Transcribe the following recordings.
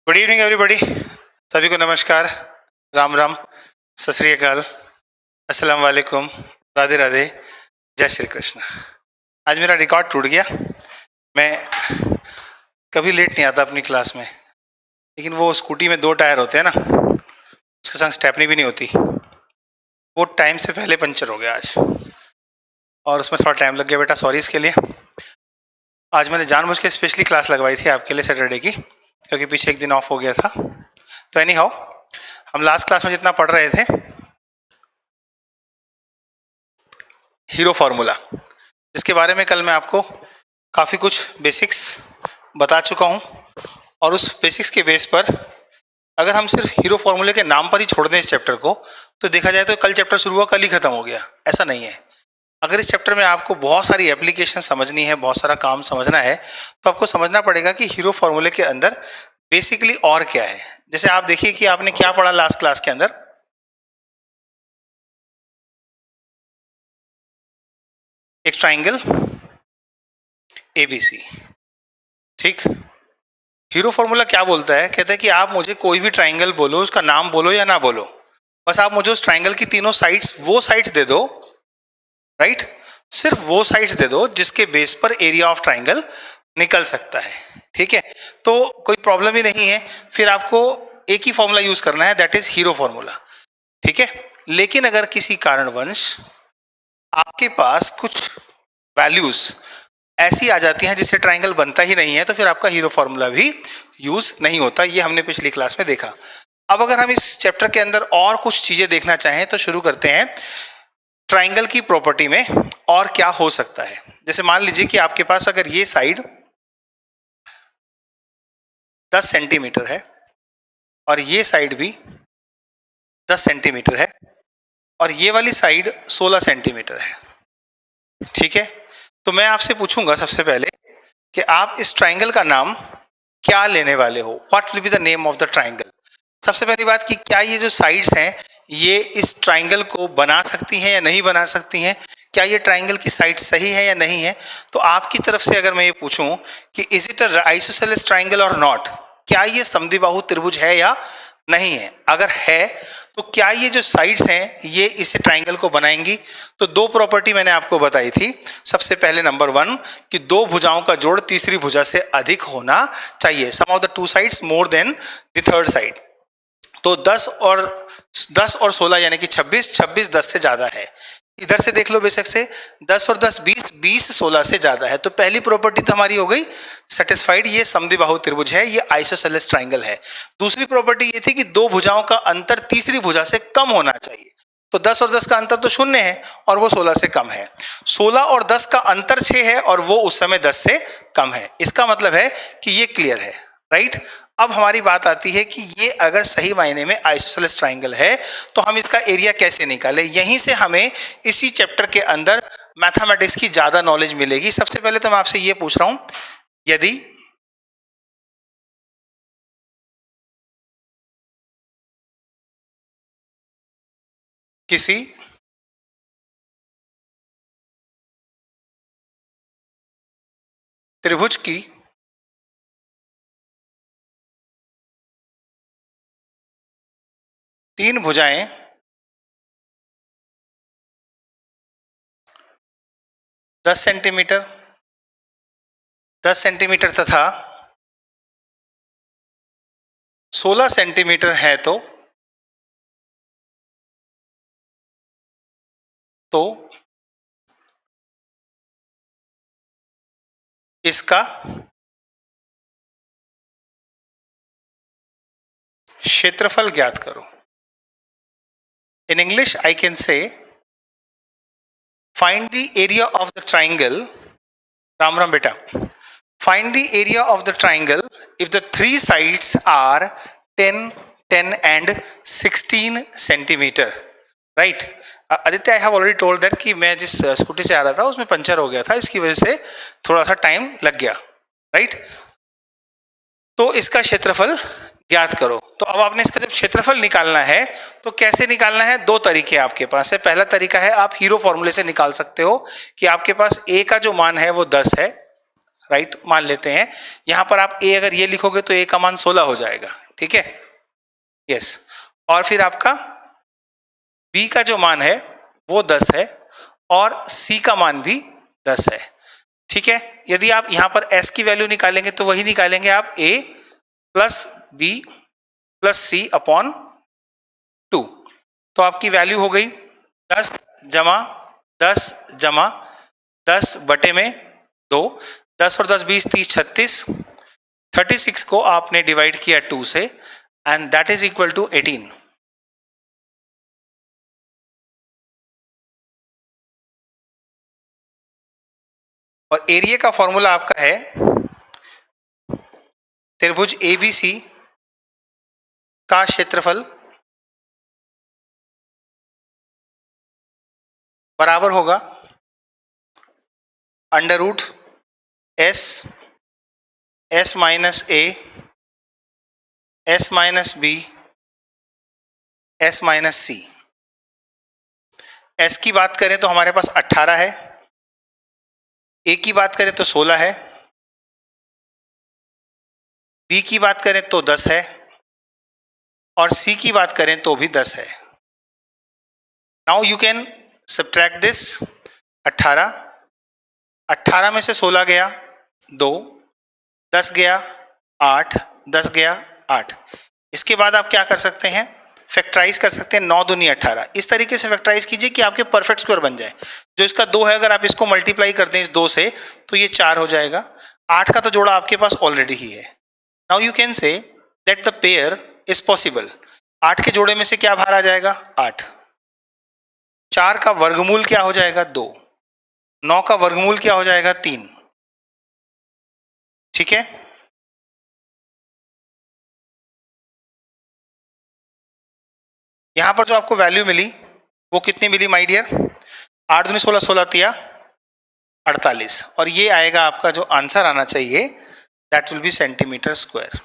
Good evening everybody. सभी को नमस्कार, राम राम, सत श्री अकाल, अस्सलाम वालेकुम, राधे राधे, जय श्री कृष्ण। आज मेरा रिकॉर्ड टूट गया। मैं कभी लेट नहीं आता अपनी क्लास में, लेकिन वो स्कूटी में 2 टायर होते हैं ना, उसके साथ स्टेपनी भी नहीं होती, वो टाइम से पहले पंचर हो गया आज, और उसमें थोड़ा टाइम लग गया। बेटा सॉरी इसके लिए। आज मैंने जानबूझ के स्पेशली क्लास लगवाई थी आपके लिए सैटरडे की, क्योंकि पीछे एक दिन ऑफ हो गया था। तो एनी हाउ, हम लास्ट क्लास में जितना पढ़ रहे थे, हीरो फार्मूला, इसके बारे में कल मैं आपको काफ़ी कुछ बेसिक्स बता चुका हूँ, और उस बेसिक्स के बेस पर अगर हम सिर्फ हीरो फार्मूले के नाम पर ही छोड़ दें इस चैप्टर को, तो देखा जाए तो कल चैप्टर शुरू हुआ कल ही खत्म हो गया। ऐसा नहीं है। अगर इस चैप्टर में आपको बहुत सारी एप्लीकेशन समझनी है, बहुत सारा काम समझना है, तो आपको समझना पड़ेगा कि हीरो फार्मूले के अंदर बेसिकली और क्या है। जैसे आप देखिए कि आपने क्या पढ़ा लास्ट क्लास के अंदर। एक ट्राइंगल एबीसी, ठीक। हीरो फार्मूला क्या बोलता है? कहता है कि आप मुझे कोई भी ट्राइंगल बोलो, उसका नाम बोलो या ना बोलो, बस आप मुझे उस ट्राइंगल की तीनों साइड्स, वो साइड्स दे दो, राइट। सिर्फ वो साइड्स दे दो जिसके बेस पर एरिया ऑफ ट्राइंगल निकल सकता है, ठीक है। तो कोई प्रॉब्लम ही नहीं है। फिर आपको एक ही फॉर्मूला यूज करना है, दैट इज हीरो फार्मूला, ठीक है। लेकिन अगर किसी कारणवश आपके पास कुछ वैल्यूज ऐसी आ जाती हैं जिससे ट्राइंगल बनता ही नहीं है, तो फिर आपका हीरो फार्मूला भी यूज नहीं होता। ये हमने पिछली क्लास में देखा। अब अगर हम इस चैप्टर के अंदर और कुछ चीजें देखना चाहें तो शुरू करते हैं ट्राइंगल की प्रॉपर्टी में और क्या हो सकता है। जैसे मान लीजिए कि आपके पास अगर ये साइड 10 सेंटीमीटर है और ये साइड भी 10 सेंटीमीटर है और ये वाली साइड 16 सेंटीमीटर है, ठीक है। तो मैं आपसे पूछूंगा सबसे पहले कि आप इस ट्राइंगल का नाम क्या लेने वाले हो। What will be the name of the triangle. सबसे पहली बात कि क्या ये जो साइड्स हैं ये इस ट्राइंगल को बना सकती हैं या नहीं बना सकती हैं, क्या ये ट्राइंगल की साइड सही है या नहीं है। तो आपकी तरफ से अगर मैं ये पूछूं कि is it a isosceles triangle और नॉट, क्या ये समद्विबाहु त्रिभुज है या नहीं है, अगर है तो क्या ये जो साइड्स हैं ये इस ट्राइंगल को बनाएंगी। तो 2 प्रॉपर्टी मैंने आपको बताई थी। सबसे पहले नंबर 1 कि 2 भुजाओं का जोड़ तीसरी भुजा से अधिक होना चाहिए, sum of the 2 sides more than the third side. तो 10 और 16 यानी कि 26, 26 10 से ज्यादा है। इधर से देख लो बेशक से 10 और 10 20, 20 16 से ज्यादा है। तो पहली प्रॉपर्टी तो हमारी हो गई सेटिस्फाइड, ये समद्विबाहु त्रिभुज है, ये आइसोसेलेस ट्राइंगल है। दूसरी प्रॉपर्टी ये थी कि 2 भुजाओं का अंतर तीसरी भुजा से कम होना चाहिए। तो 10 और 10 का अंतर तो 0 है और वो 16 से कम है। 16 और 10 का अंतर 6 है और वो उस समय 10 से कम है। इसका मतलब है कि ये क्लियर है, राइट। अब हमारी बात आती है कि ये अगर सही मायने में आइसोसेलेस ट्राइंगल है तो हम इसका एरिया कैसे निकालें। यहीं से हमें इसी चैप्टर के अंदर मैथमेटिक्स की ज्यादा नॉलेज मिलेगी। सबसे पहले तो मैं आपसे ये पूछ रहा हूं, यदि किसी त्रिभुज की तीन भुजाएं 10 सेंटीमीटर, 10 सेंटीमीटर तथा 16 सेंटीमीटर है, तो इसका क्षेत्रफल ज्ञात करो। In English I can say find the area of the triangle. Ram Ram बेटा। Find the area of the triangle if the 3 sides are 10, 10 and 16 centimetre, right. Aditya, I have already told that कि मैं जिस स्कूटी से आ रहा था उसमें पंचर हो गया था, इसकी वजह से थोड़ा सा टाइम लग गया, राइट। तो इसका क्षेत्रफल ज्ञात करो। तो अब आपने इसका जब क्षेत्रफल निकालना है तो कैसे निकालना है? 2 तरीके आपके पास है। पहला तरीका है आप हीरो फॉर्मूले से निकाल सकते हो कि आपके पास ए का जो मान है वो 10 है, राइट, मान लेते हैं। यहां पर आप ए अगर ये लिखोगे तो ए का मान 16 हो जाएगा, ठीक है, यस। और फिर आपका बी का जो मान है वो 10 है और सी का मान भी 10 है, ठीक है। यदि आप यहां पर एस की वैल्यू निकालेंगे तो वही निकालेंगे आप ए plus B plus C upon 2। तो आपकी वैल्यू हो गई 10 जमा 10 जमा 10 बटे में 2, 10 और 10 20 30 36, 36 को आपने डिवाइड किया 2 से and that is equal to 18। और एरिया का फॉर्मूला आपका है त्रिभुज एबीसी का क्षेत्रफल बराबर होगा under root S S minus A S minus B S minus C. S की बात करें तो हमारे पास 18 है, ए की बात करें तो 16 है, बी की बात करें तो 10 है और सी की बात करें तो भी 10 है। Now you can subtract this. 18 में से 16 गया 2, 10 गया 8, 10 गया 8। इसके बाद आप क्या कर सकते हैं, फैक्टराइज कर सकते हैं। 9 दूनी 18, इस तरीके से फैक्टराइज कीजिए कि आपके परफेक्ट स्क्वायर बन जाए। जो इसका 2 है अगर आप इसको मल्टीप्लाई कर दें इस 2 से तो ये 4 हो जाएगा। 8 का तो जोड़ा आपके पास ऑलरेडी ही है। Now you can say that the pair is possible. 8 के जोड़े में से क्या बाहर आ जाएगा 8, 4 का वर्गमूल क्या हो जाएगा 2, 9 का वर्गमूल क्या हो जाएगा 3, ठीक है। यहां पर जो आपको वैल्यू मिली वो कितनी मिली माय डियर, 8 दूनी 16, 16 तिया 48 और ये आएगा आपका जो आंसर आना चाहिए that will be centimetre square.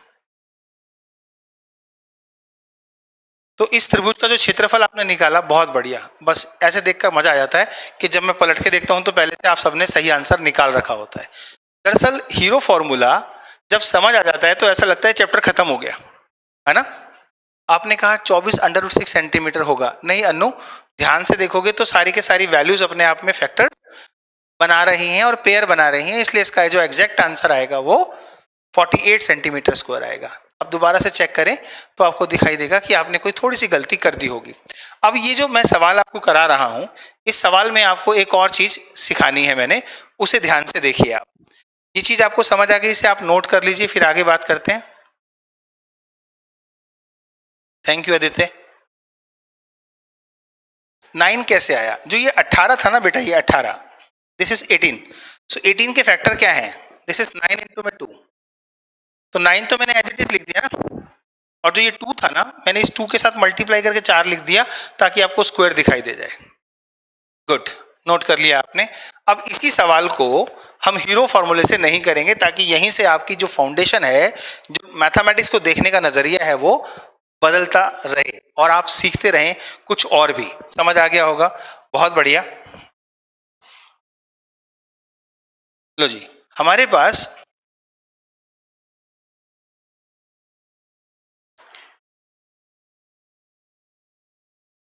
तो इस त्रिभुज का जो क्षेत्रफल आपने निकाला बहुत बढ़िया। बस ऐसे देखकर मजा आ जाता है कि जब मैं पलट के देखता हूं तो पहले से आप सबने सही आंसर निकाल रखा होता है। दरअसल हीरो फॉर्मूला जब समझ आ जाता है तो ऐसा लगता है चैप्टर खत्म हो गया, है ना। आपने कहा 24√6 सेंटीमीटर होगा, नहीं अनु, ध्यान से देखोगे तो सारी के सारी वैल्यूज अपने आप में फैक्टर बना रही हैं और पेयर बना रही हैं, इसलिए इसका जो एग्जैक्ट आंसर आएगा वो 48 सेंटीमीटर स्क्वायर आएगा। अब दोबारा से चेक करें तो आपको दिखाई देगा कि आपने कोई थोड़ी सी गलती कर दी होगी। अब ये जो मैं सवाल आपको करा रहा हूं, इस सवाल में आपको एक और चीज सिखानी है मैंने, उसे ध्यान से देखिए आप। ये चीज आपको समझ आ गई, इसे आप नोट कर लीजिए, फिर आगे बात करते हैं। Thank you Aditya. 9 कैसे आया, जो ये 18 था ना बेटा, ये 18, दिस इज 18, सो 18 के फैक्टर क्या है, दिस इज 9 इंटू में 2, तो 9 तो मैंने एज इट इज लिख दिया ना, और जो ये 2 था ना मैंने इस 2 के साथ मल्टीप्लाई करके 4 लिख दिया ताकि आपको स्क्वायर दिखाई दे जाए। गुड, नोट कर लिया आपने। अब इसी सवाल को हम हीरो फॉर्मूले से नहीं करेंगे ताकि यहीं से आपकी जो फाउंडेशन है, जो मैथमेटिक्स को देखने का नजरिया है वो बदलता रहे और आप सीखते रहें कुछ और भी। समझ आ गया होगा, बहुत बढ़िया। लो जी, हमारे पास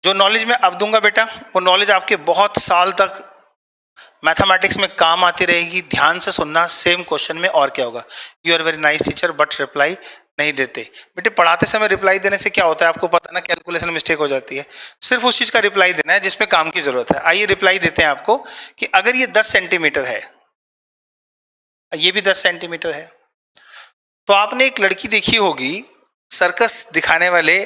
जो नॉलेज मैं अब दूंगा बेटा, वो नॉलेज आपके बहुत साल तक मैथमेटिक्स में काम आती रहेगी। ध्यान से सुनना, सेम क्वेश्चन में और क्या होगा, you are very nice teacher but reply नहीं देते। बेटे पढ़ाते समय रिप्लाई देने से क्या होता है आपको पता ना, कैलकुलेशन मिस्टेक हो जाती है। सिर्फ उस चीज का रिप्लाई देना है जिसमें काम की जरूरत है। आइए रिप्लाई देते हैं आपको कि अगर ये 10 सेंटीमीटर है, ये भी 10 सेंटीमीटर है, तो आपने एक लड़की देखी होगी सर्कस दिखाने वाले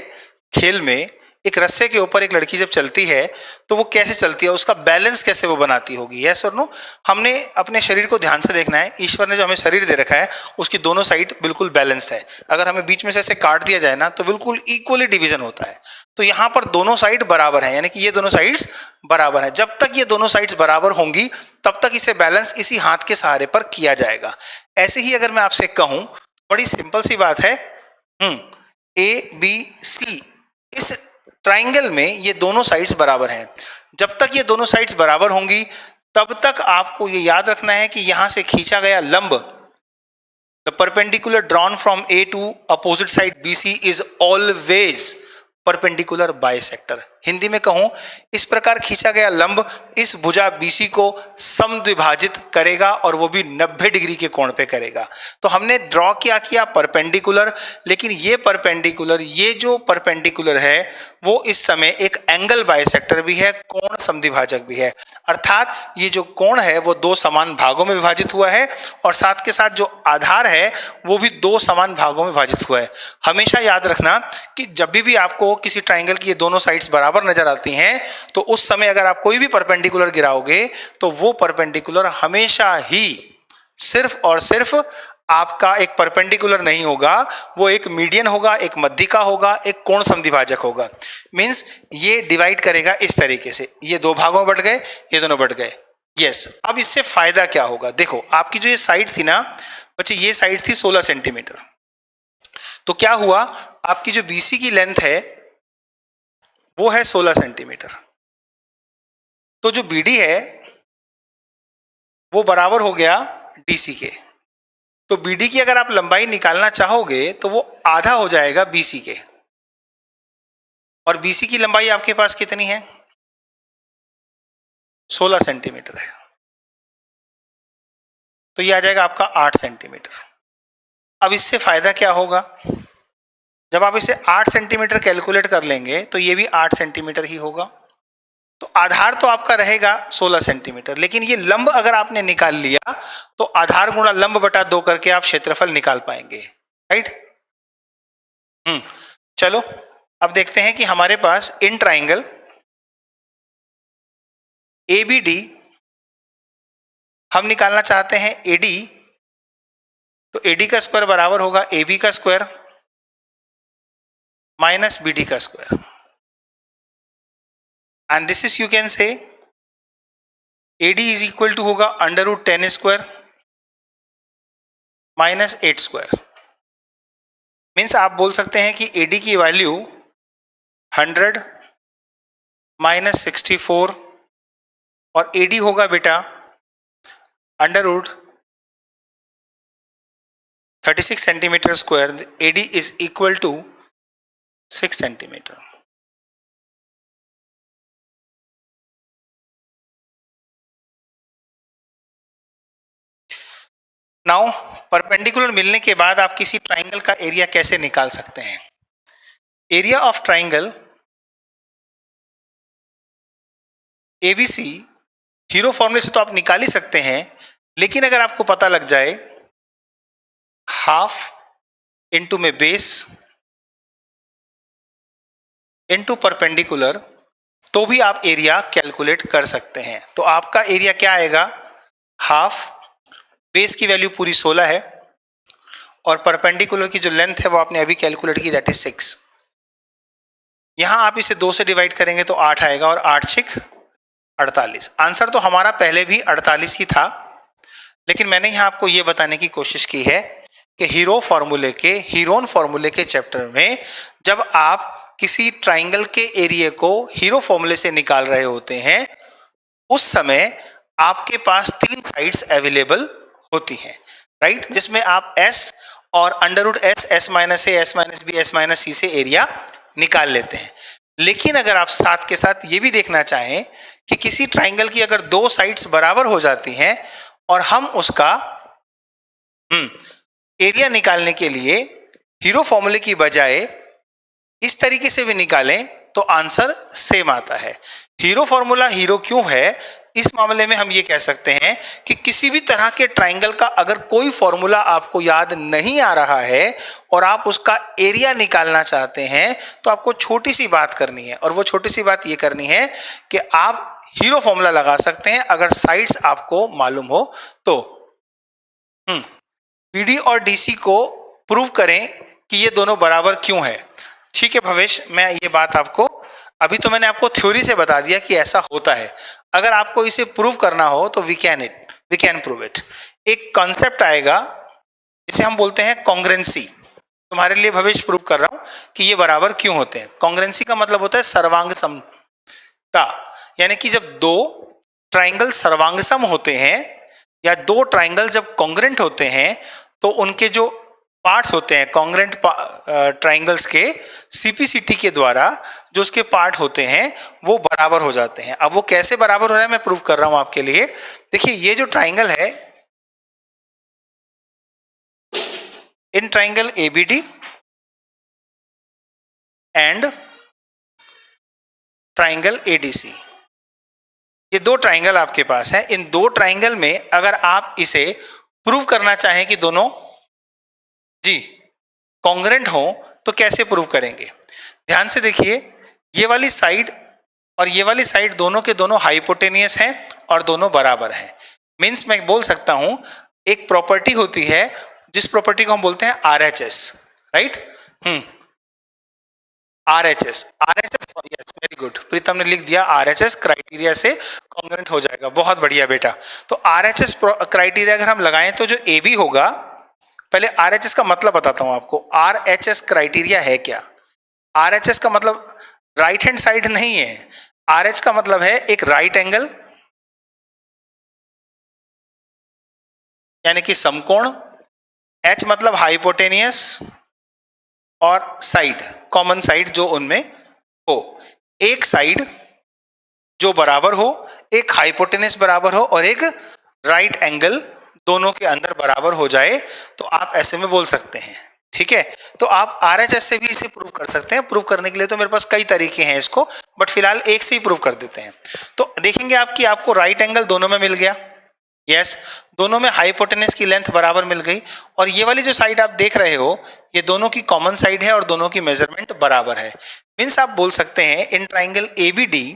खेल में, एक रस्से के ऊपर एक लड़की जब चलती है तो वो कैसे चलती है, उसका बैलेंस कैसे वो बनाती होगी, यस और नो। हमने अपने शरीर को ध्यान से देखना है। ईश्वर ने जो हमें शरीर दे रखा है उसकी दोनों साइड बिल्कुल बैलेंस्ड है। अगर हमें बीच में से ऐसे काट दिया जाए ना तो बिल्कुल इक्वली डिवीजन होता है। तो यहाँ पर दोनों साइड बराबर है, यानी कि ये दोनों साइड्स बराबर है। जब तक ये दोनों साइड्स बराबर होंगी तब तक इसे बैलेंस इसी हाथ के सहारे पर किया जाएगा। ऐसे ही अगर मैं आपसे कहूं, बड़ी सिंपल सी बात है, ए बी सी, इस ट्राइंगल में ये दोनों साइड्स बराबर हैं। जब तक ये दोनों साइड्स बराबर होंगी तब तक आपको ये याद रखना है कि यहां से खींचा गया लंब, the perpendicular drawn from A to opposite side BC is always perpendicular bisector. Hindi में कहूं, इस प्रकार खींचा गया लंब इस भुजा BC को समद्विभाजित करेगा और वो भी 90 डिग्री के कोण पे करेगा। तो हमने ड्रॉ किया परपेंडिकुलर, लेकिन ये जो परपेंडिकुलर है वो इस समय एक एंगल बाइसेक्टर भी है, कोण समद्विभाजक भी है। अर्थात ये जो कोण है वो दो समान भागों में विभाजित हुआ है और साथ के साथ जो आधार है वो भी दो समान भागों में विभाजित हुआ है। हमेशा याद रखना कि जब भी आपको किसी ट्राइंगल की ये दोनों साइड्स बराबर नजर आती हैं तो उस समय अगर आप कोई भी परपेंडिकुलर गिराओगे तो वो परपेंडिकुलर हमेशा ही सिर्फ और सिर्फ आपका एक परपेंडिकुलर नहीं होगा, वो एक मीडियन होगा, एक मध्यिका होगा, एक कोण समद्विभाजक होगा। मींस ये डिवाइड करेगा इस तरीके से, ये दो भागों में बट गए, ये दोनों बट गए। यस, अब इससे फायदा क्या होगा? देखो, आपकी जो ये साइड थी ना बच्चे, ये साइड थी 16 सेंटीमीटर। तो क्या हुआ, आपकी जो BC की लेंथ है वो है 16 सेंटीमीटर। तो जो BD है वो बराबर हो गया DC के। तो BD की अगर आप लंबाई निकालना चाहोगे तो वो आधा हो जाएगा BC के, और BC की लंबाई आपके पास कितनी है? 16 सेंटीमीटर है, तो ये आ जाएगा आपका 8 सेंटीमीटर। अब इससे फायदा क्या होगा? जब आप इसे 8 सेंटीमीटर कैलकुलेट कर लेंगे तो ये भी 8 सेंटीमीटर ही होगा। तो आधार तो आपका रहेगा 16 सेंटीमीटर, लेकिन ये लंब अगर आपने निकाल लिया तो आधार गुणा लंब बटा 2 करके आप क्षेत्रफल निकाल पाएंगे, राइट? चलो अब देखते हैं कि हमारे पास इन ट्राइंगल ABD हम निकालना चाहते हैं AD, तो AD का स्क्वायर बराबर होगा AB का स्क्वायर माइनस BD का square, and this is you can say AD is equal to होगा √10 स्क्वायर माइनस 8 स्क्वायर। मीन्स आप बोल सकते हैं कि AD की वैल्यू 100 माइनस 64 और AD होगा बेटा √36 centimetre square. AD is equal to 6 centimetre. Now perpendicular मिलने के बाद आप किसी ट्राइंगल का एरिया कैसे निकाल सकते हैं? Area of triangle ABC hero फॉर्मूले से तो आप निकाल ही सकते हैं, लेकिन अगर आपको पता लग जाए हाफ इंटू में बेस इंटू परपेंडिकुलर, तो भी आप एरिया कैलकुलेट कर सकते हैं। तो आपका एरिया क्या आएगा? हाफ, बेस की वैल्यू पूरी 16 है और परपेंडिकुलर की जो लेंथ है वो आपने अभी कैलकुलेट की, दैट इज 6। यहां आप इसे 2 से डिवाइड करेंगे तो 8 आएगा और 8 6 48। आंसर तो हमारा पहले भी 48 ही था, लेकिन मैंने यहां आपको यह बताने की कोशिश की है कि हीरोन फॉर्मूले के चैप्टर में जब आप किसी ट्राइंगल के एरिया को हीरो फॉर्मूले से निकाल रहे होते हैं उस समय आपके पास 3 साइड्स अवेलेबल होती हैं, राइट? जिसमें आप S और √S, S minus A, S minus B, S minus C से एरिया निकाल लेते हैं। लेकिन अगर आप साथ के साथ ये भी देखना चाहें कि किसी ट्राइंगल की अगर 2 साइड्स बराबर हो जाती हैं और हम उसका एरिया निकालने के लिए हीरो फॉर्मूले की बजाय इस तरीके से भी निकालें तो आंसर सेम आता है। हीरो फॉर्मूला हीरो क्यों है? इस मामले में हम ये कह सकते हैं कि किसी भी तरह के ट्राइंगल का अगर कोई फॉर्मूला आपको याद नहीं आ रहा है और आप उसका एरिया निकालना चाहते हैं तो आपको छोटी सी बात करनी है, और वो छोटी सी बात ये करनी है कि आप हीरो फॉर्मूला लगा सकते हैं अगर साइड्स आपको मालूम हो तो। BD और DC को प्रूव करें कि ये दोनों बराबर क्यों है। ठीक है भवेश, मैं ये बात आपको अभी तो मैंने आपको थ्योरी से बता दिया कि ऐसा होता है। अगर आपको इसे प्रूव करना हो तो वी कैन प्रूव इट। एक कॉन्सेप्ट आएगा जिसे हम बोलते हैं कॉन्ग्रेंसी। तुम्हारे लिए भविष्य प्रूव कर रहा हूं कि ये बराबर क्यों होते हैं। कॉन्ग्रेंसी का मतलब होता है सर्वांग समता, यानी कि जब 2 ट्राइंगल सर्वांगसम होते हैं या दो ट्राइंगल जब कॉन्ग्रेंट होते हैं तो उनके जो पार्ट्स होते हैं कॉन्ग्रेंट ट्राइंगल्स के सीपीसीटी के द्वारा जो उसके पार्ट होते हैं वो बराबर हो जाते हैं। अब वो कैसे बराबर हो रहा है मैं प्रूव कर रहा हूं आपके लिए। देखिए ये जो ट्राइंगल है, in triangle ABD and triangle ADC, ये दो ट्राइंगल आपके पास है। इन दो ट्राइंगल में अगर आप इसे प्रूव करना चाहें कि दोनों जी कॉन्ग्रेंट हो तो कैसे प्रूव करेंगे? ध्यान से देखिए, ये वाली साइड और ये वाली साइड दोनों के दोनों हाइपोटेनियस हैं और दोनों बराबर हैं। मीन्स मैं बोल सकता हूं एक प्रॉपर्टी होती है जिस प्रॉपर्टी को हम बोलते हैं RHS, right? RHS, RHS, yes very good, Pritam ने लिख दिया आरएचएस क्राइटेरिया से कॉन्ग्रेंट हो जाएगा, बहुत बढ़िया बेटा। तो आरएचएस क्राइटेरिया अगर हम लगाएं तो जो ए बी होगा, पहले आरएचएस का मतलब बताता हूं आपको। आरएचएस क्राइटेरिया है क्या? आरएचएस का मतलब राइट हैंड साइड नहीं है, आरएच का मतलब है एक राइट एंगल यानी कि समकोण, एच मतलब हाइपोटेनियस और साइड कॉमन साइड जो उनमें हो, एक साइड जो बराबर हो, एक हाइपोटेनियस बराबर हो और एक राइट एंगल दोनों के अंदर बराबर हो जाए तो आप ऐसे में बोल सकते हैं। ठीक है, तो आप आरएचएस से भी इसे प्रूव कर सकते हैं। प्रूव करने के लिए तो मेरे पास कई तरीके हैं इसको, बट फिलहाल एक से ही प्रूव कर देते हैं। तो देखेंगे आपकी आपको राइट एंगल दोनों में मिल गया, यस, दोनों में हाइपोटेनस की लेंथ बराबर मिल गई और ये वाली जो साइड आप देख रहे हो ये दोनों की कॉमन साइड है और दोनों की मेजरमेंट बराबर है। मीन्स आप बोल सकते हैं in triangle ABD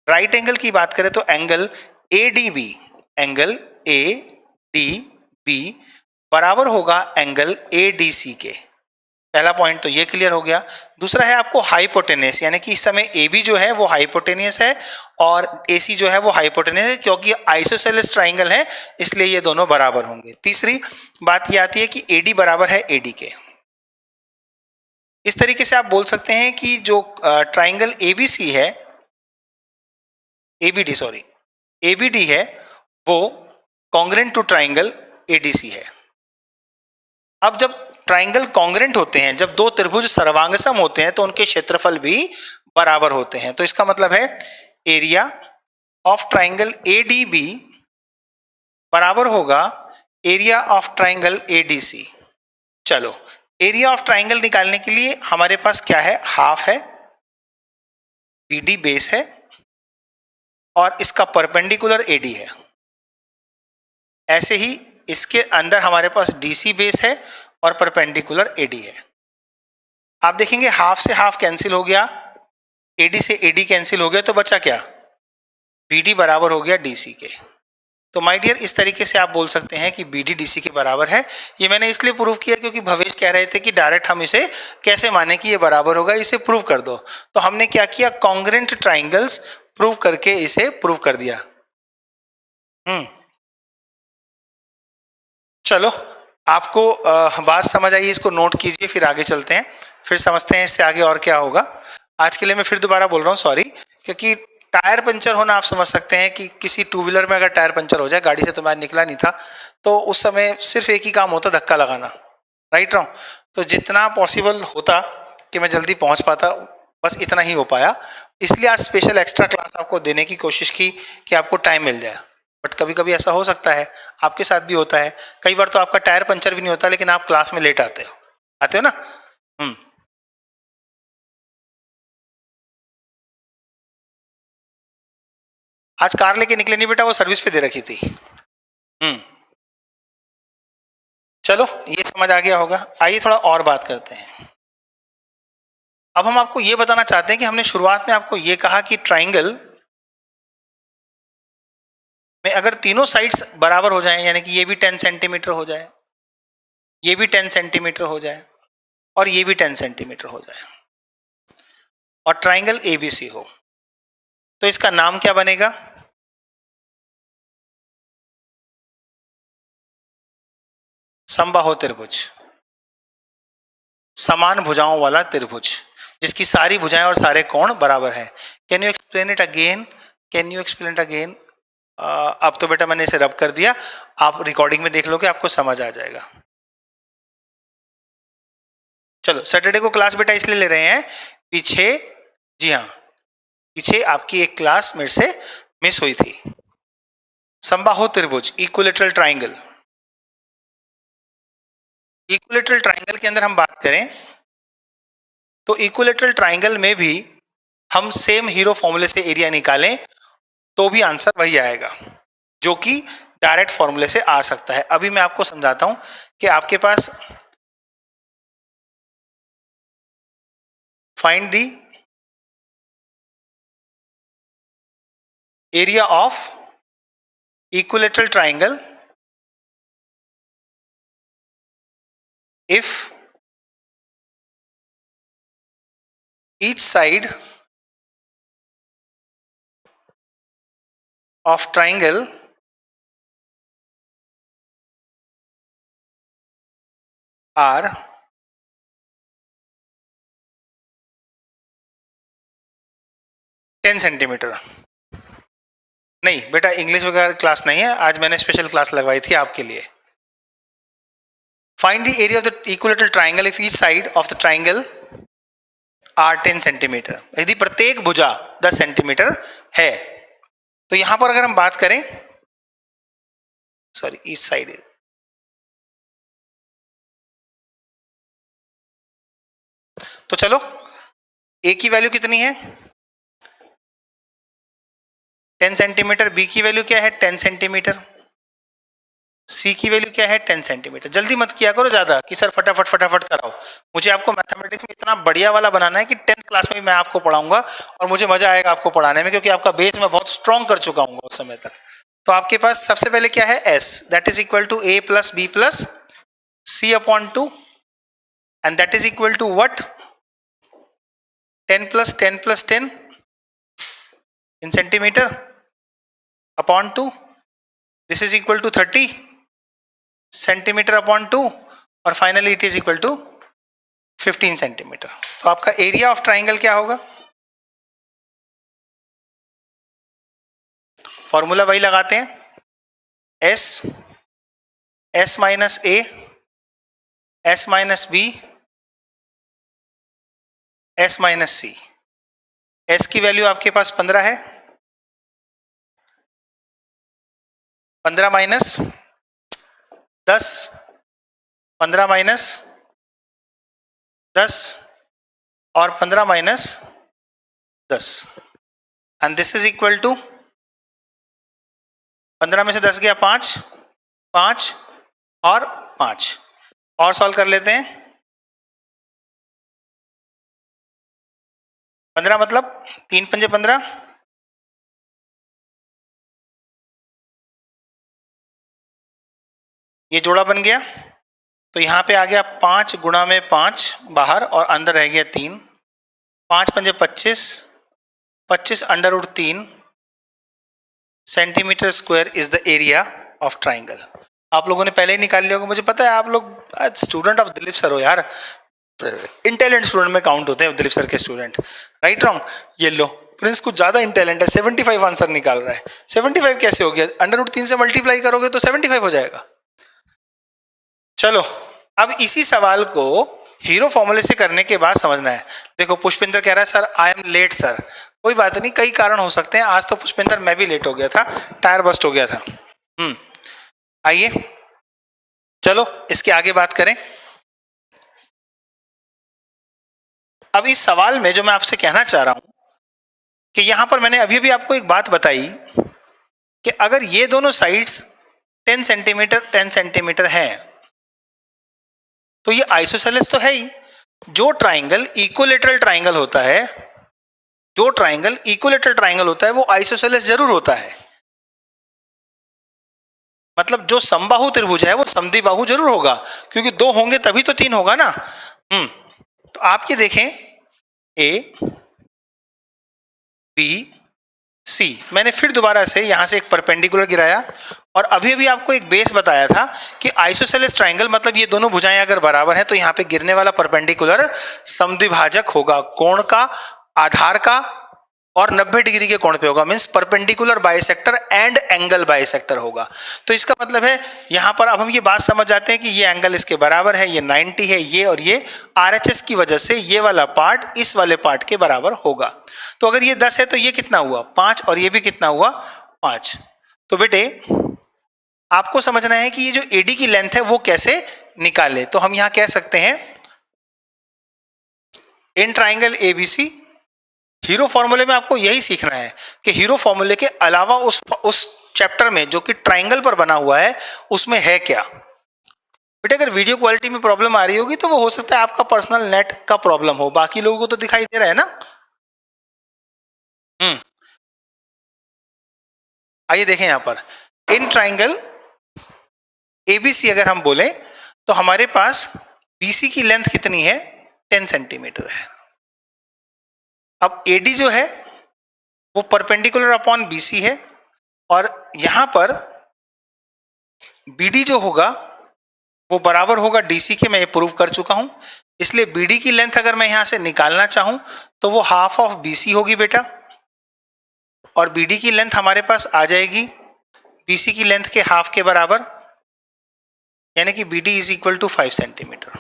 right angle की बात करें तो एंगल एडीबी, एंगल एडीबी बराबर होगा एंगल एडीसी के। पहला पॉइंट तो ये क्लियर हो गया। दूसरा है आपको हाइपोटेनियस, यानी कि इस समय ए बी जो है वो हाइपोटेनियस है और ए सी जो है वो हाइपोटेनियस है, क्योंकि आइसोसेलेस ट्राइंगल है इसलिए ये दोनों बराबर होंगे। तीसरी बात ये आती है कि ए डी बराबर है ए डी के। इस तरीके से आप बोल सकते हैं कि जो ट्राइंगल ए बी सी है, एबीडी सॉरी एबीडी है वो कॉन्ग्रेंट टू ट्राइंगल एडीसी है। अब जब ट्राइंगल कॉन्ग्रेंट होते हैं, जब दो त्रिभुज सर्वांगसम होते हैं तो उनके क्षेत्रफल भी बराबर होते हैं। तो इसका मतलब है एरिया ऑफ ट्राइंगल एडीबी बराबर होगा एरिया ऑफ ट्राइंगल एडीसी। चलो, एरिया ऑफ ट्राइंगल निकालने के लिए हमारे पास क्या है, हाफ है, बीडी बेस है और इसका परपेंडिकुलर एडी है। ऐसे ही इसके अंदर हमारे पास डीसी बेस है और परपेंडिकुलर एडी है। आप देखेंगे हाफ से हाफ कैंसिल हो गया, एडी से एडी कैंसिल हो गया, तो बचा क्या, बीडी बराबर हो गया डीसी के। तो माय डियर इस तरीके से आप बोल सकते हैं कि बीडी डीसी के बराबर है। ये मैंने इसलिए प्रूव किया क्योंकि भवेश कह रहे थे कि डायरेक्ट हम इसे कैसे माने कि ये बराबर होगा, इसे प्रूव कर दो। तो हमने क्या किया, कॉन्ग्रेंट ट्राइंगल्स प्रूव करके इसे प्रूव कर दिया। चलो, आपको बात समझ आई, इसको नोट कीजिए, फिर आगे चलते हैं, फिर समझते हैं इससे आगे और क्या होगा। आज के लिए मैं फिर दोबारा बोल रहा हूँ सॉरी, क्योंकि टायर पंचर होना आप समझ सकते हैं कि किसी टू व्हीलर में अगर टायर पंचर हो जाए, गाड़ी से तो मैं निकला नहीं था, तो उस समय सिर्फ एक ही काम होता, धक्का लगाना, राइट रॉन्ग। तो जितना पॉसिबल होता कि मैं जल्दी पहुँच पाता, बस इतना ही हो पाया। इसलिए आज स्पेशल एक्स्ट्रा क्लास आपको देने की कोशिश की कि आपको टाइम मिल जाए। बट कभी कभी ऐसा हो सकता है, आपके साथ भी होता है, कई बार तो आपका टायर पंचर भी नहीं होता लेकिन आप क्लास में लेट आते हो ना। आज कार लेके निकले नहीं बेटा, वो सर्विस पे दे रखी थी। चलो, ये समझ आ गया होगा। आइए थोड़ा और बात करते हैं। अब हम आपको ये बताना चाहते हैं कि हमने शुरुआत में आपको ये कहा कि ट्राइंगल में अगर तीनों साइड्स बराबर हो जाएं, यानी कि ये भी 10 सेंटीमीटर हो जाए, ये भी 10 सेंटीमीटर हो जाए और ये भी 10 सेंटीमीटर हो जाए और ट्राइंगल एबीसी हो, तो इसका नाम क्या बनेगा, समबाहु त्रिभुज, समान भुजाओं वाला त्रिभुज जिसकी सारी भुजाएं और सारे कोण बराबर है। Can you explain it again, can you explain it again. अब तो बेटा मैंने इसे रब कर दिया, आप रिकॉर्डिंग में देख लोगे, आपको समझ आ जाएगा। चलो, सैटरडे को क्लास बेटा इसलिए ले रहे हैं पीछे, जी हाँ, पीछे आपकी एक क्लास मेरे से मिस हुई थी। समबाहु त्रिभुज, इक्विलेटरल ट्राइंगल। इक्विलेटरल ट्राइंगल के अंदर हम बात करें तो इक्विलेटरल ट्राइंगल में भी हम सेम हीरो फॉर्मूले से एरिया निकालें तो भी आंसर वही आएगा, जो कि डायरेक्ट फॉर्मूले से आ सकता है। अभी मैं आपको समझाता हूं कि आपके पास find the area of equilateral triangle if each side of triangle are 10 centimetre. नहीं बेटा, इंग्लिश वगैरह क्लास नहीं है आज, मैंने स्पेशल क्लास लगवाई थी आपके लिए। Find the area of the equilateral triangle if each side of the triangle are 10 centimetre. यदि प्रत्येक भुजा 10 सेंटीमीटर है तो यहां पर अगर हम बात करें, सॉरी, ईच साइड, तो चलो ए की वैल्यू कितनी है 10 सेंटीमीटर, बी की वैल्यू क्या है 10 सेंटीमीटर, सी की वैल्यू क्या है 10 सेंटीमीटर। जल्दी मत किया करो ज्यादा कि सर फटाफट फटाफट कराओ, मुझे आपको मैथमेटिक्स में इतना बढ़िया वाला बनाना है कि 10th क्लास में मैं आपको पढ़ाऊंगा और मुझे मजा आएगा आपको पढ़ाने में, क्योंकि आपका बेस मैं बहुत स्ट्रॉन्ग कर चुका हूँ उस समय तक। तो आपके पास सबसे पहले क्या है S, that is equal to A plus B plus C upon 2, and that is equal to what 10 plus 10 plus 10 in centimetre upon 2, this is equal to 30 centimetre upon 2, और finally it is equal to 15 centimetre. तो आपका area of triangle क्या होगा, formula वही लगाते हैं, S, S minus A, S minus B, S minus C. S की value आपके पास 15 है, 15 माइनस 10, 15 माइनस 10 और 15 minus 10, and this is equal to 15 में से 10 गया 5, 5 और 5, और सॉल्व कर लेते हैं। 15 मतलब 3 पंजे 15, ये जोड़ा बन गया, तो यहां पे आ गया 5 गुणा में 5 बाहर और अंदर रह गया 3, 5 पंजे 25, 25 under root 3 centimetre square is the area of triangle. आप लोगों ने पहले ही निकाल लिया होगा, मुझे पता है आप लोग स्टूडेंट ऑफ दिलीप सर हो यार, इंटेलिजेंट स्टूडेंट में काउंट होते हैं दिलीप सर के स्टूडेंट, राइट रॉन्ग। ये लो, प्रिंस कुछ ज्यादा इंटेलिजेंट है, 75 आंसर निकाल रहा है। 75 कैसे हो गया, अंडर रूट 3 से मल्टीप्लाई करोगे तो 75 हो जाएगा। चलो अब इसी सवाल को हीरो फॉर्मूले से करने के बाद समझना है। देखो पुष्पिंदर कह रहा है sir I am late sir, कोई बात नहीं, कई कारण हो सकते हैं। आज तो पुष्पिंदर मैं भी लेट हो गया था, टायर बस्ट हो गया था। आइए चलो इसके आगे बात करें। अब इस सवाल में जो मैं आपसे कहना चाह रहा हूं कि यहां पर मैंने अभी भी आपको एक बात बताई कि अगर ये दोनों साइड्स 10 सेंटीमीटर 10 सेंटीमीटर हैं तो ये आइसोसेलेस तो है ही। जो ट्राइंगल इक्विलेटरल ट्राइंगल होता है, जो ट्राइंगल इक्विलेटरल ट्राइंगल होता है वो आइसोसेलेस जरूर होता है। मतलब जो समबाहु त्रिभुज है वो समद्विबाहु जरूर होगा, क्योंकि 2 होंगे तभी तो 3 होगा ना। तो आप ये देखें ए बी सी, मैंने फिर दोबारा से यहां से एक परपेंडिकुलर गिराया और अभी अभी आपको एक बेस बताया था कि आइसोसेलेस ट्राइंगल मतलब ये दोनों भुजाएं अगर बराबर हैं तो यहाँ पे गिरने वाला परपेंडिकुलर समद्विभाजक होगा, कोण का, आधार का और 90 डिग्री के कोण पे होगा, means perpendicular bisector and angle bisector होगा। तो इसका मतलब है यहां पर अब हम ये बात समझ जाते हैं कि ये एंगल इसके बराबर है, ये 90 है, ये और ये RHS की वजह से ये वाला पार्ट इस वाले पार्ट के बराबर होगा। तो अगर ये 10 है तो ये कितना हुआ 5, और ये भी कितना हुआ 5। तो बेटे आपको समझना है कि ये जो AD की लेंथ है वो कैसे निकाले। तो हम यहां कह सकते हैं इन ट्राइंगल ABC, हीरो फॉर्मूले में आपको यही सीखना है कि हीरो फॉर्मूले के अलावा उस चैप्टर में जो कि ट्राइंगल पर बना हुआ है उसमें है क्या। बेटे अगर वीडियो क्वालिटी में प्रॉब्लम आ रही होगी तो वो हो सकता है आपका पर्सनल नेट का प्रॉब्लम हो, बाकी लोगों को तो दिखाई दे रहा है ना। आइए देखें यहां पर इन ट्राइंगल ABC अगर हम बोले तो हमारे पास BC की लेंथ कितनी है 10 सेंटीमीटर है। अब AD जो है वो परपेंडिकुलर अपॉन BC है, और यहां पर BD जो होगा वो बराबर होगा DC के, मैं ये प्रूव कर चुका हूं। इसलिए BD की लेंथ अगर मैं यहां से निकालना चाहूं तो वो हाफ ऑफ BC होगी बेटा, और BD की लेंथ हमारे पास आ जाएगी BC की लेंथ के हाफ के बराबर, यानी कि BD is equal to 5 centimetre.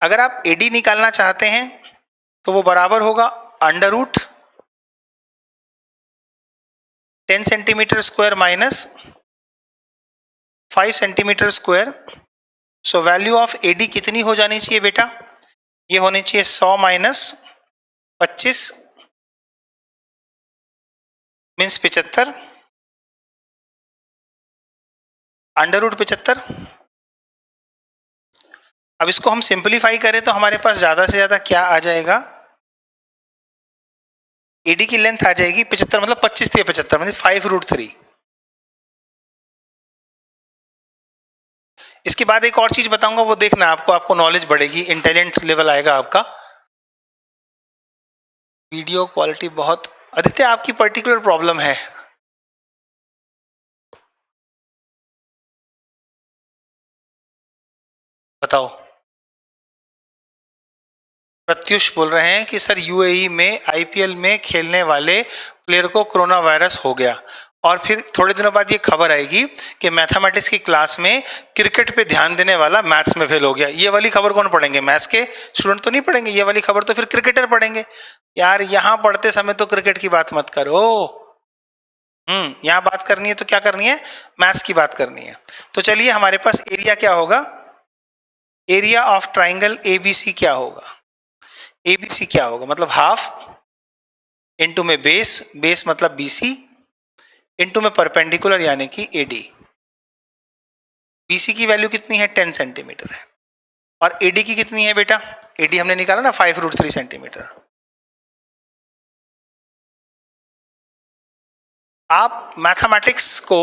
अगर आप AD निकालना चाहते हैं तो वो बराबर होगा under root 10 centimetre square minus 5 centimetre square. So value of AD कितनी हो जानी चाहिए बेटा, ये होनी चाहिए 100 माइनस 25 मीन्स 75 अंडर रूट 75। अब इसको हम सिंपलीफाई करें तो हमारे पास ज्यादा से ज्यादा क्या आ जाएगा, AD की लेंथ आ जाएगी 75, मतलब 25 थी 75 मतलब 5√3। इसके बाद एक और चीज बताऊंगा वो देखना, आपको नॉलेज बढ़ेगी, इंटेलिजेंट लेवल आएगा आपका। वीडियो क्वालिटी बहुत, आदित्य आपकी पर्टिकुलर प्रॉब्लम है। बताओ। प्रत्युष बोल रहे हैं कि सर UAE में IPL में खेलने वाले प्लेयर को कोरोना वायरस हो गया, और फिर थोड़े दिनों बाद ये खबर आएगी कि मैथमेटिक्स की क्लास में क्रिकेट पे ध्यान देने वाला मैथ्स में फेल हो गया। ये वाली खबर कौन पढ़ेंगे, मैथ्स के स्टूडेंट तो नहीं पढ़ेंगे, ये वाली खबर तो फिर क्रिकेटर पढ़ेंगे। यार यहाँ पढ़ते समय तो क्रिकेट की बात मत करो, यहाँ बात करनी है तो क्या करनी है, मैथ्स की बात करनी है। तो चलिए हमारे पास एरिया क्या होगा, एरिया ऑफ ट्राइंगल ABC क्या होगा, ABC क्या होगा मतलब हाफ इनटू में बेस, बेस मतलब BC इनटू में परपेंडिकुलर यानी कि AD। BC की वैल्यू कितनी है 10 सेंटीमीटर है, और AD की कितनी है बेटा, AD हमने निकाला ना 5√3 सेंटीमीटर। आप मैथमेटिक्स को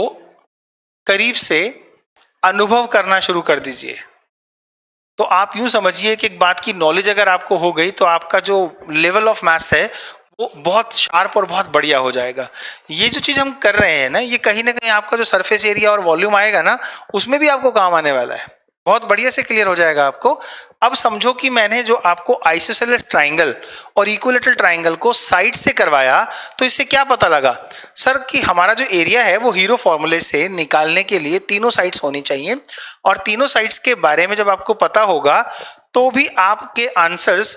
करीब से अनुभव करना शुरू कर दीजिए, तो आप यूं समझिए कि एक बात की नॉलेज अगर आपको हो गई तो आपका जो लेवल ऑफ मैथ्स है वो बहुत शार्प और बहुत बढ़िया हो जाएगा। ये जो चीज़ हम कर रहे हैं ना, ये कहीं ना कहीं आपका जो सरफेस एरिया और वॉल्यूम आएगा ना उसमें भी आपको काम आने वाला है, बहुत बढ़िया से क्लियर हो जाएगा आपको। अब समझो कि मैंने जो आपको आइसोसेलेस ट्राइंगल और इक्विलेटरल ट्राइंगल को साइड से करवाया, तो इससे क्या पता लगा सर कि हमारा जो एरिया है वो हीरो फॉर्मूले से निकालने के लिए तीनों साइड्स होनी चाहिए, और तीनों साइड्स के बारे में जब आपको पता होगा तो भी आपके आंसर्स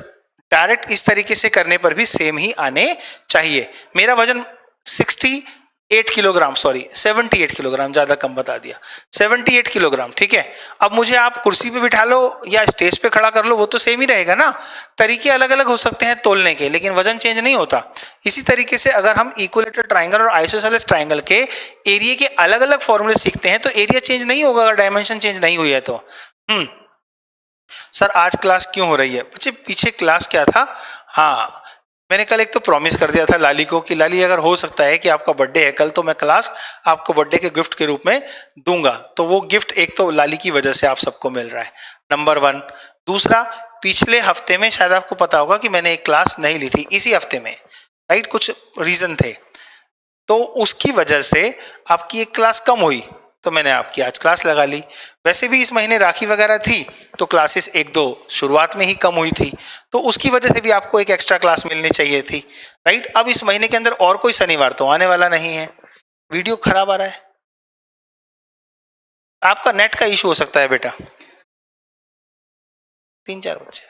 डायरेक्ट इस तरीके से करने पर भी सेम ही आने चाहिए। मेरा वजन 68 किलोग्राम, सॉरी 78 किलोग्राम, ज्यादा कम बता दिया, 78 किलोग्राम, ठीक है। अब मुझे आप कुर्सी पे बिठा लो या स्टेज पे खड़ा कर लो, वो तो सेम ही रहेगा ना, तरीके अलग अलग हो सकते हैं तोलने के, लेकिन वजन चेंज नहीं होता। इसी तरीके से अगर हम इक्विलेटरल ट्राइंगल और आइसोसेलेस ट्राइंगल के एरिया के अलग अलग फॉर्मूले सीखते हैं तो एरिया चेंज नहीं होगा अगर डायमेंशन चेंज नहीं हुई है तो। सर आज क्लास क्यों हो रही है बच्चे, पीछे क्लास क्या था, हाँ मैंने कल एक तो प्रॉमिस कर दिया था लाली को कि लाली अगर हो सकता है कि आपका बर्थडे है कल तो मैं क्लास आपको बर्थडे के गिफ्ट के रूप में दूंगा। तो वो गिफ्ट एक तो लाली की वजह से आप सबको मिल रहा है, नंबर 1। दूसरा, पिछले हफ्ते में शायद आपको पता होगा कि मैंने एक क्लास नहीं ली थी इसी हफ्ते में, राइट, कुछ रीजन थे, तो उसकी वजह से आपकी एक क्लास कम हुई। तो मैंने आपकी आज क्लास लगा ली। वैसे भी इस महीने राखी वगैरह थी तो क्लासेस एक दो शुरुआत में ही कम हुई थी, तो उसकी वजह से भी आपको एक एक्स्ट्रा क्लास मिलनी चाहिए थी, राइट। अब इस महीने के अंदर और कोई शनिवार तो आने वाला नहीं है। वीडियो खराब आ रहा है, आपका नेट का इशू हो सकता है बेटा। 3-4 बच्चे।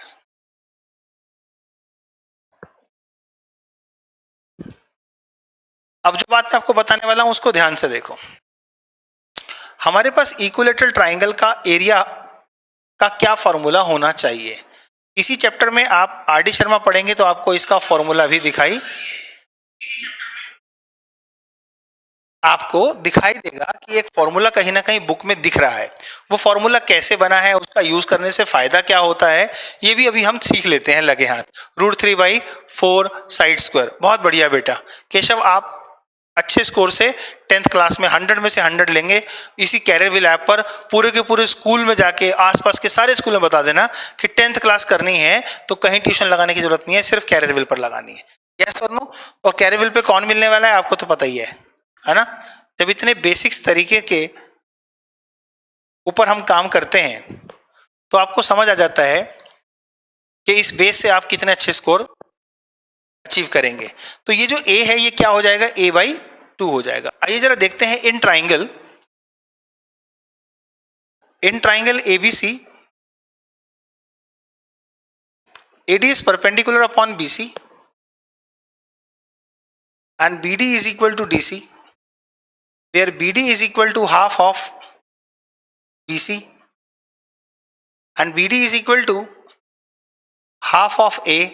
अब जो बात मैं आपको बताने वाला हूं उसको ध्यान से देखो। हमारे पास इक्विलेटरल ट्राइंगल का एरिया का क्या फॉर्मूला होना चाहिए। इसी चैप्टर में आप आर डी शर्मा पढ़ेंगे तो आपको इसका फॉर्मूला भी दिखाई देगा कि एक फॉर्मूला कहीं ना कहीं बुक में दिख रहा है। वो फॉर्मूला कैसे बना है, उसका यूज करने से फायदा क्या होता है, ये भी अभी हम सीख लेते हैं लगे हाथ। √3/4 साइड स्क्वायर, बहुत बढ़िया बेटा केशव, आप अच्छे स्कोर से 10th क्लास में 100 में से 100 लेंगे। इसी कैरियरविल ऐप पर पूरे के पूरे स्कूल में जाके आसपास के सारे स्कूल में बता देना कि 10th क्लास करनी है तो कहीं ट्यूशन लगाने की जरूरत नहीं है, सिर्फ कैरियरविल पर लगानी है। यस और नो? और कैरियरविल पे कौन मिलने वाला है आपको तो पता ही है ना। जब इतने बेसिक्स तरीके के ऊपर हम काम करते हैं तो आपको समझ आ जाता है कि इस बेस से आप कितने अच्छे स्कोर अचीव करेंगे। तो ये जो a है ये क्या हो जाएगा, a/2 हो जाएगा। आइए जरा देखते हैं in triangle ABC AD is perpendicular upon BC and BD is equal to DC, where BD is equal to half of BC and BD is equal to half of A,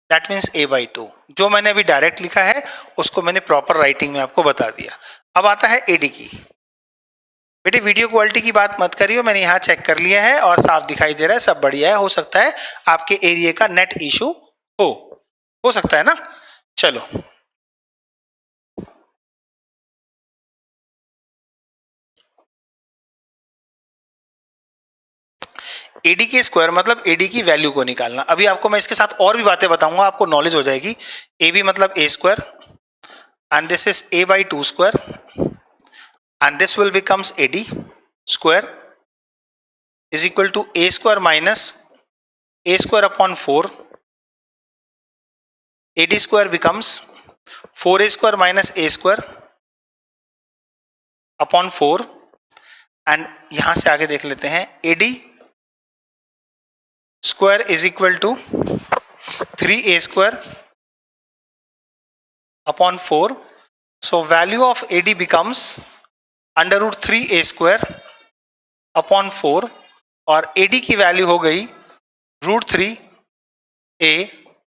that means a/2। जो मैंने अभी direct लिखा है उसको मैंने proper writing में आपको बता दिया। अब आता है AD की। बेटे वीडियो क्वालिटी की बात मत करियो, मैंने यहाँ चेक कर लिया है और साफ दिखाई दे रहा है, सब बढ़िया है। हो सकता है आपके एरिया का नेट इशू हो सकता है ना। चलो AD के स्क्वायर मतलब AD की वैल्यू को निकालना। अभी आपको मैं इसके साथ और भी बातें बताऊंगा, आपको नॉलेज हो जाएगी। AB मतलब A square and this is a/2 square and this will becomes AD square is equal to A square minus A square upon 4. AD square becomes 4A square minus A square upon 4 and यहां से आगे देख लेते हैं AD square is equal to 3A square upon 4. So value of AD becomes √3A square upon 4 और AD की value हो गई √3A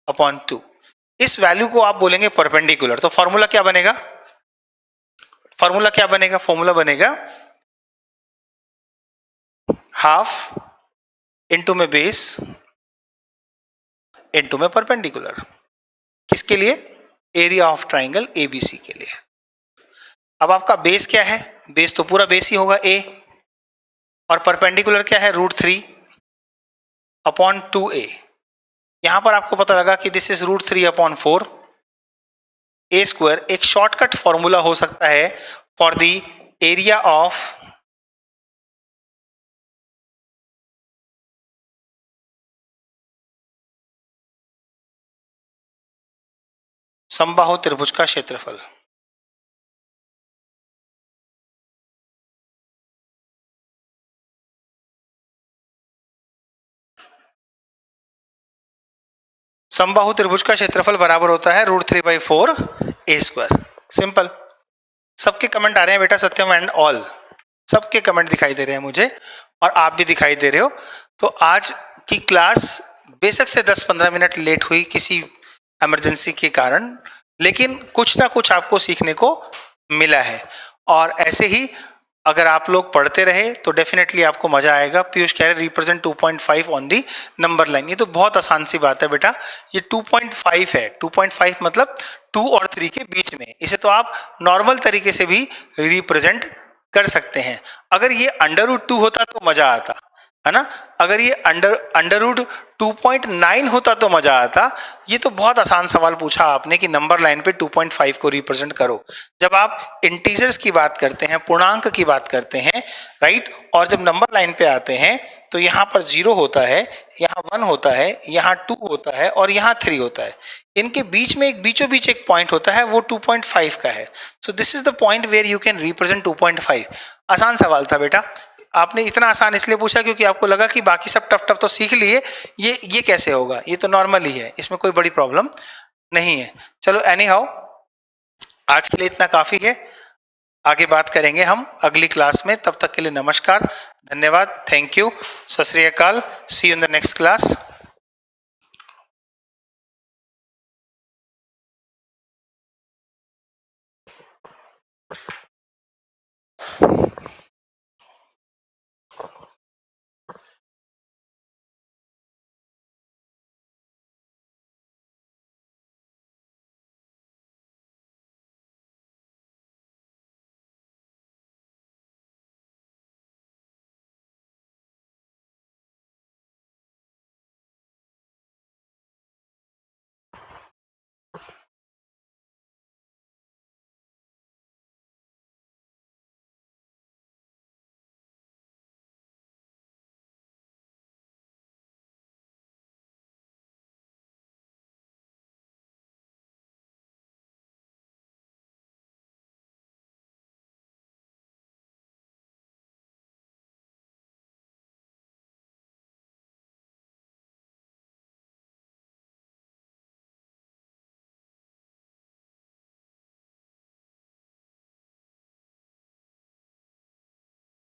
upon 2। इस वैल्यू को आप बोलेंगे परपेंडिकुलर, तो फॉर्मूला क्या बनेगा, फॉर्मूला बनेगा हाफ इनटू में बेस इनटू में परपेंडिकुलर। किसके लिए, एरिया ऑफ ट्राइंगल ABC के लिए। अब आपका बेस क्या है, बेस तो पूरा बेस ही होगा A, और परपेंडिकुलर क्या है √3/2A। यहां पर आपको पता लगा कि दिस इज √3/4 A स्क्वायर। एक शॉर्टकट फॉर्मूला हो सकता है फॉर द एरिया ऑफ समबाहु त्रिभुज का क्षेत्रफल। समबाहु त्रिभुज का क्षेत्रफल बराबर होता है √3/4 A स्क्वायर। सिंपल। सबके कमेंट आ रहे हैं बेटा, सत्यम एंड ऑल, सबके कमेंट दिखाई दे रहे हैं मुझे और आप भी दिखाई दे रहे हो। तो आज की क्लास बेशक से 10-15 मिनट लेट हुई किसी इमरजेंसी के कारण, लेकिन कुछ ना कुछ आपको सीखने को मिला है। और ऐसे ही अगर आप लोग पढ़ते रहे तो डेफिनेटली आपको मजा आएगा। पीयूष कह रहे represent 2.5 on the number line, ये तो बहुत आसान सी बात है बेटा। ये 2.5 है, 2.5 मतलब 2 और 3 के बीच में। इसे तो आप नॉर्मल तरीके से भी रिप्रेजेंट कर सकते हैं। अगर ये √2 होता तो मजा आता, है ना। अगर ये अंडर रूट 2.9 होता तो मजा आता। ये तो बहुत आसान सवाल पूछा आपने कि नंबर लाइन पे 2.5 को रिप्रेजेंट करो। जब आप इंटीजर्स की बात करते हैं, पूर्णांक की बात करते हैं, राइट, और जब नंबर लाइन पे आते हैं तो यहाँ पर 0 होता है, यहाँ 1 होता है, यहाँ 2 होता है और यहाँ 3 होता है। इनके बीच में एक बीचों बीच एक पॉइंट होता है, वो 2.5 का है। So this is the point where you can represent 2.5। आसान सवाल था बेटा। आपने इतना आसान इसलिए पूछा क्योंकि आपको लगा कि बाकी सब टफ टफ तो सीख लिए, ये कैसे होगा, ये तो नॉर्मल ही है, इसमें कोई बड़ी प्रॉब्लम नहीं है। चलो एनी हाउ, आज के लिए इतना काफी है। आगे बात करेंगे हम अगली क्लास में। तब तक के लिए नमस्कार, धन्यवाद, थैंक यू, सत श्री अकाल, see you in the next class.